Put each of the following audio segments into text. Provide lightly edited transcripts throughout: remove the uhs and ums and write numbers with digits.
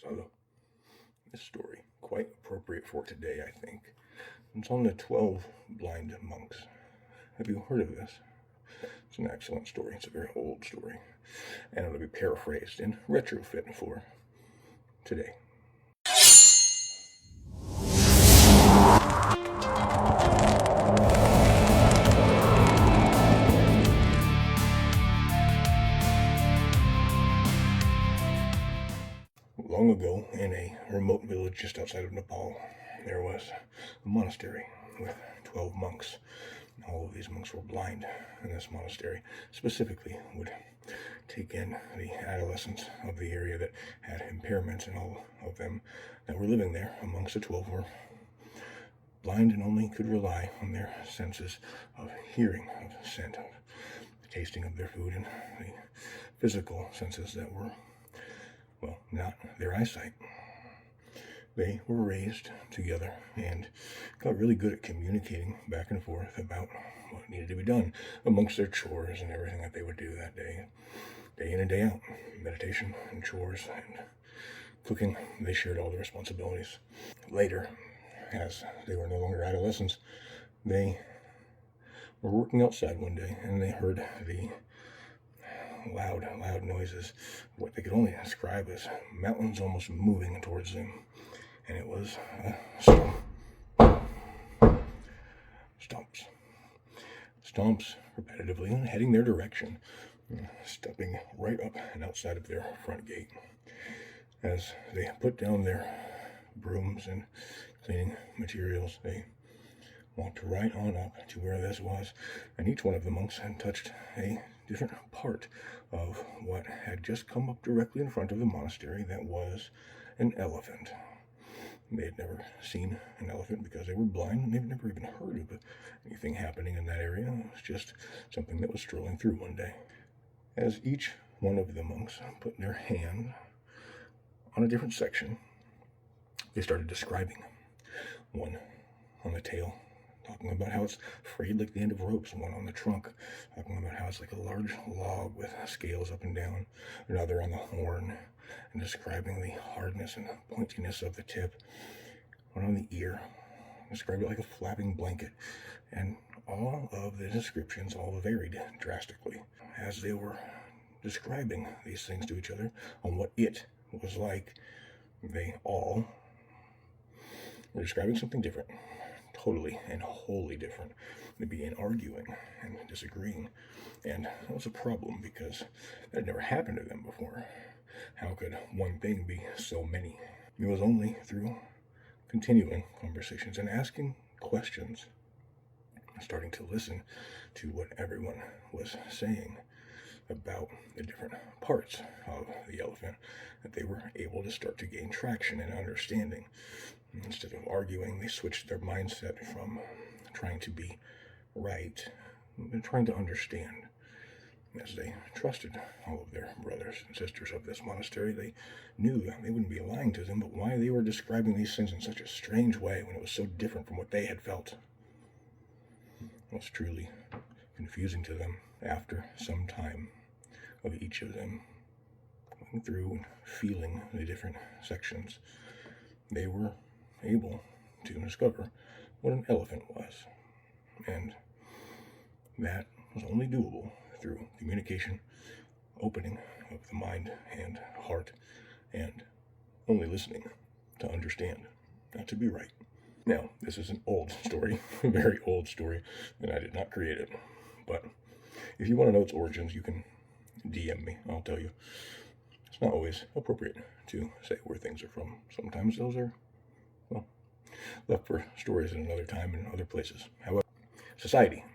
So this story, quite appropriate for today, I think. It's on the 12 Blind Monks. Have you heard of this? It's an excellent story. It's a very old story. And it'll be paraphrased and retrofit for today. Long ago, in a remote village just outside of Nepal, there was a monastery with 12 monks. All of these monks were blind, and this monastery specifically would take in the adolescents of the area that had impairments, and all of them that were living there amongst the 12 were blind and only could rely on their senses of hearing, of scent, of the tasting of their food, and the physical senses that were, well, not their eyesight. They were raised together and got really good at communicating back and forth about what needed to be done amongst their chores and everything that they would do that day in and day out. Meditation and chores and cooking, they shared all the responsibilities. Later, as they were no longer adolescents, they were working outside one day and they heard the loud noises, what they could only describe as mountains almost moving towards them. And it was stomps repetitively, heading their direction, stepping right up and outside of their front gate. As they put down their brooms and cleaning materials, they walked right on up to where this was, and each one of the monks had touched a different part of what had just come up directly in front of the monastery that was an elephant. They had never seen an elephant because they were blind, and they've never even heard of anything happening in that area. It was just something that was strolling through one day. As each one of the monks put their hand on a different section, they started describing. One on the tail, talking about how it's frayed like the end of ropes. One on the trunk, talking about how it's like a large log with scales up and down. Another on the horn, and describing the hardness and pointiness of the tip. One on the ear, described it like a flapping blanket. And all of the descriptions all varied drastically as they were describing these things to each other on what it was like. They all were describing something different, totally and wholly different. They began arguing and disagreeing, and that was a problem because that had never happened to them before. How could one thing be so many? It was only through continuing conversations and asking questions, starting to listen to what everyone was saying about the different parts of the elephant, that they were able to start to gain traction and understanding. Instead of arguing, they switched their mindset from trying to be right and trying to understand. As they trusted all of their brothers and sisters of this monastery, they knew they wouldn't be lying to them, but why they were describing these things in such a strange way when it was so different from what they had felt was truly confusing to them. After some time of each of them going through and feeling the different sections, they were able to discover what an elephant was, and that was only doable through communication, opening of the mind and heart, and only listening to understand, not to be right. Now, this is an old story, a very old story, and I did not create it. But if you want to know its origins, you can DM me. I'll tell you. It's not always appropriate to say where things are from. Sometimes those are, well, left for stories at another time and other places. However, society.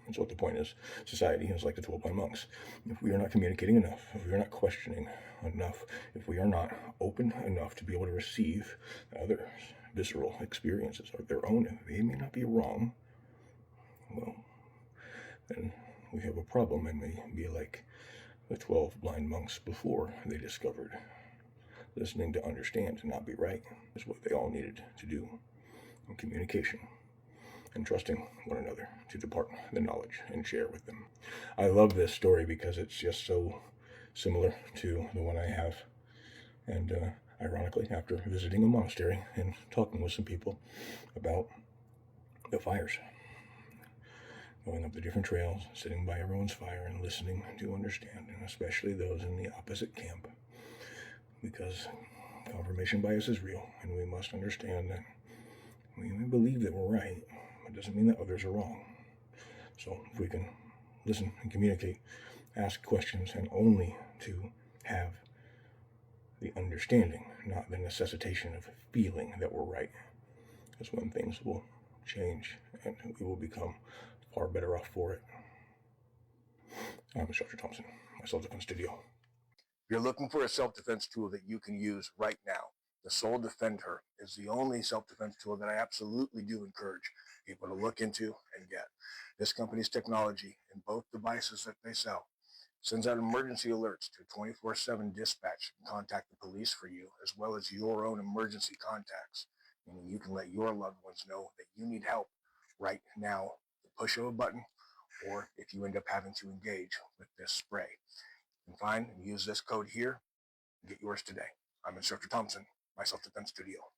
That's what the point is. Society is like the 12 Blind Monks. If we are not communicating enough, if we are not questioning enough, if we are not open enough to be able to receive others' visceral experiences of their own, and they may not be wrong, well, then we have a problem and may be like the 12 blind monks before they discovered listening to understand and not be right is what they all needed to do in communication, and trusting one another to depart the knowledge and share with them. I love this story because it's just so similar to the one I have And ironically, after visiting a monastery and talking with some people about the fires, going up the different trails, sitting by everyone's fire and listening to understand, and especially those in the opposite camp, because confirmation bias is real, and we must understand that we may believe that we're right, but it doesn't mean that others are wrong. So if we can listen and communicate, ask questions, and only to have the understanding, not the necessitation of feeling that we're right, is when things will change and we will become far better off for it. I'm Instructor Thompson, my self-defense studio. If you're looking for a self-defense tool that you can use right now, the Soul Defender is the only self-defense tool that I absolutely do encourage people to look into and get. This company's technology in both devices that they sell sends out emergency alerts to 24/7 dispatch and contact the police for you, as well as your own emergency contacts, meaning you can let your loved ones know that you need help right now, the push of a button, or if you end up having to engage with this spray. You can find and use this code here and get yours today. I'm Instructor Thompson, my self-defense studio.